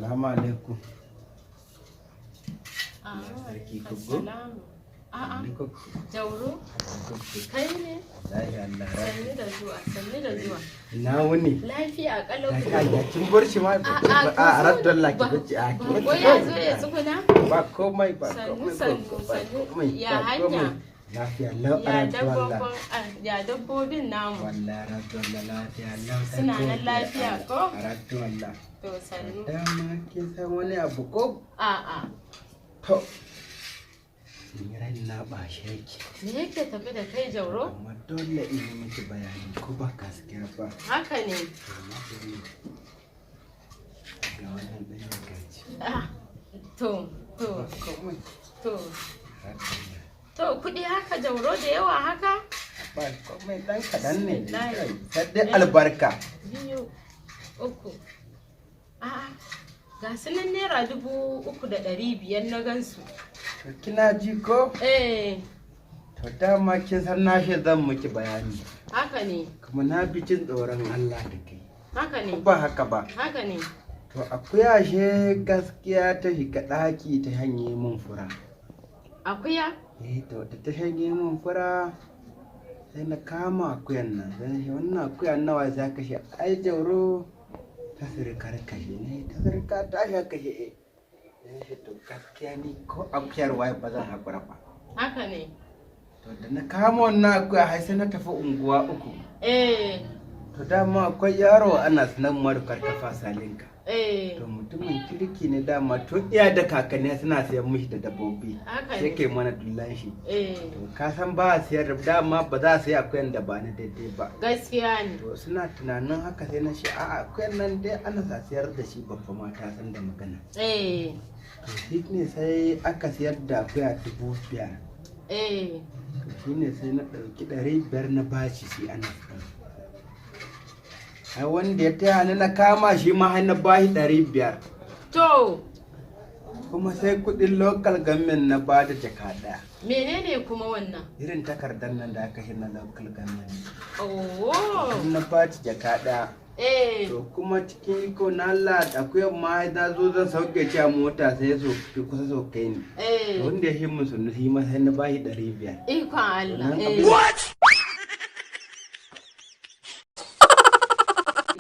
Assalamu alaikum. Sarki kugo. A'a. Jauro. Kai ne? Sanni da zuwa, sanni da zuwa. Ina wuni? Lafiya kalau. Ya kin bar shi ma a raddon laki bace a ki. Ko ya zo ya tsuguna? Ba komai ba Sannu komai. sannu. Ya hanya. Lafiya lau a raddon Ya dabbobin namu. Wallahi raddon lafiya lau. Suna nan lafiya ko? A raddon la. To sannu. Dama kin san wani abu ko? A'a. To. Ran na ba shi yake. Me yake tafi da kai Jauro? Amma dole in yi miki bayani ko ba gaskiya ba. Haka ne. Ga wannan ɗan gaji. To. Komai. To. To kuɗi haka Jauro da yawa haka? Ba komai ɗan kaɗan ne. Sai albarka. 2, 3. A'a. Ga su nan naira 3,500 na gansu. Kina ji ko? To dama kin san na shi zan miki bayani. Haka ne. Kuma na fi jin tsoron Allah da kai. Haka ne. Ba haka ba. Haka ne. To akuya she gaskiya ta shiga ɗaki ta hanye mun fura. Akuya? To da ta hanye mun fura sai na kama akuyan nan. Sai shi wannan akuyan nawa za ka shi ai Jauro ta sirkar kashe ne ta sirka ta sha kashe. To gaskiya ni ko akuyar waye ba zan haƙura ba. Haka ne. To da na kama wannan akuya har sai na tafi unguwa 3. To dama akwai yaro ana sanan marukar kafa salinka. To mutumin kirki ne dama to iya da kakanni suna sayan mishi da dabbobi. Sai kai mana dullan shi. To ka san ba a siyar da dama ba za a sayi akuyan da ba na daidai ba. Gaskiya ne. To suna tunanin haka sai na shi a'a akuyan nan dai ana sa siyar da shi babba mata san da magana. To shi ne sai aka siyar da akuya 5,000. To shi ne sai na ɗauki 500 na bashi shi ana ai wanda ya taya ni na kama shi ma har na bashi 500. To. Kuma sai kuɗin local government na bada jaka ɗaya. Menene kuma wannan? Irin takardar nan da aka na local government. Oh. Na bada jaka ɗaya. To kuma cikin iko na Allah akwai ma na zo zan sauke ci a mota sai so ki kusa sauke ni. Wanda ya shi mun sunu shi ma sai na bashi 500. Ikon Allah. What?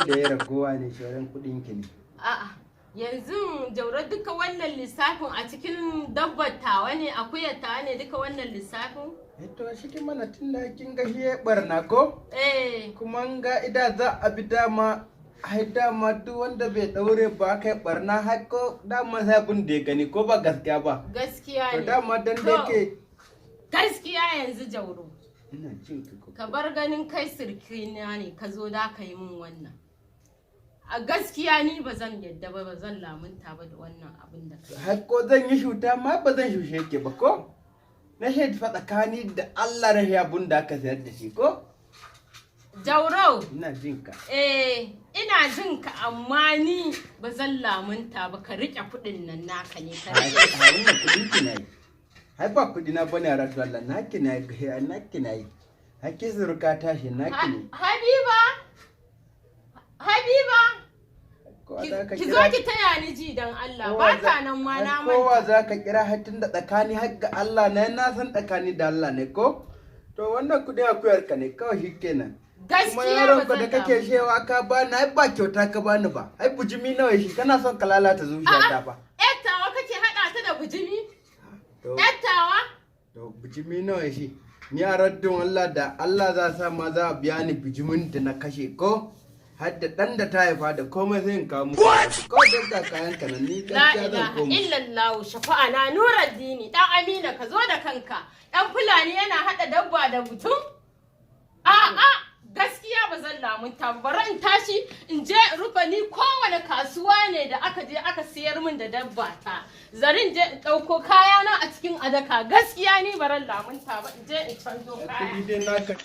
Da ya ragowa ne shoran kuɗin ki ne. A'a. Yanzu Jauro duka wannan lissafin a cikin dabbar tawa ne akuyar tawa ne duka wannan lissafin? To shi ki mana tun da kin ga shi barna ko? Kuma ga ida za a bi dama ai dama duk wanda bai daure ba kai barna har ko dama sai abin da ya gani ko ba gaskiya ba. Gaskiya ne. To dama dan da yake gaskiya yanzu Jauro. Ina jin ki ko. Ka bar ganin kai sirkina ne ka zo da ka yi min wannan. A gaskiya ni ba zan yadda ba zan lamunta ba da wannan abin da kai. Har ko zan yi shuta ma ba zan shushe ke ba ko? Na shaidi fa tsakani da Allah rahi abun da aka sayar da shi ko? Jauro. Ina jin ka. Ina jin ka amma ni ba zan lamunta ba ka rike kuɗin nan naka ne ka rike. Wannan kuɗin ki nayi. Hai ba kuɗi na bane ran Allah naki nayi naki nayi. Hakki zurka tashi naki ne. Habiba. Ki zo ki taya ni ji dan Allah ba ta nan ma na manta. Kowa za ka kira hatin da tsakani har ga Allah na san tsakani da Allah ne ko? To wannan kudi akuyar ka ne kawai shikenan. Gaskiya kuma yaron ka da kake shewa ka ba na ba kyauta ka bani ba. Ai bujimi nawa shi kana son ka lalata zuciyata ba. Yattawa kake hada ta da bujimi? Yattawa? To bujimi nawa shi? Ni a raddin Allah da Allah za sa ma za a biya ni bijimin da na kashe ko? Har da ɗan da ta haifa da komai zai kawo muku. Kawai da kayan ka nan ni gaskiya zan koma. La ilaha illallah shafa'ana Nuruddin dan Amina ka zo da kanka. Dan Fulani yana hada dabba da mutum? A'a gaskiya ba zan lamunta ba. Bari in tashi in je rufe ni kowane kasuwa ne da aka je aka siyar min da dabba ta. Zarin je in ɗauko kayana a cikin adaka. Gaskiya ni baran lamunta ba in je in canzo kaya.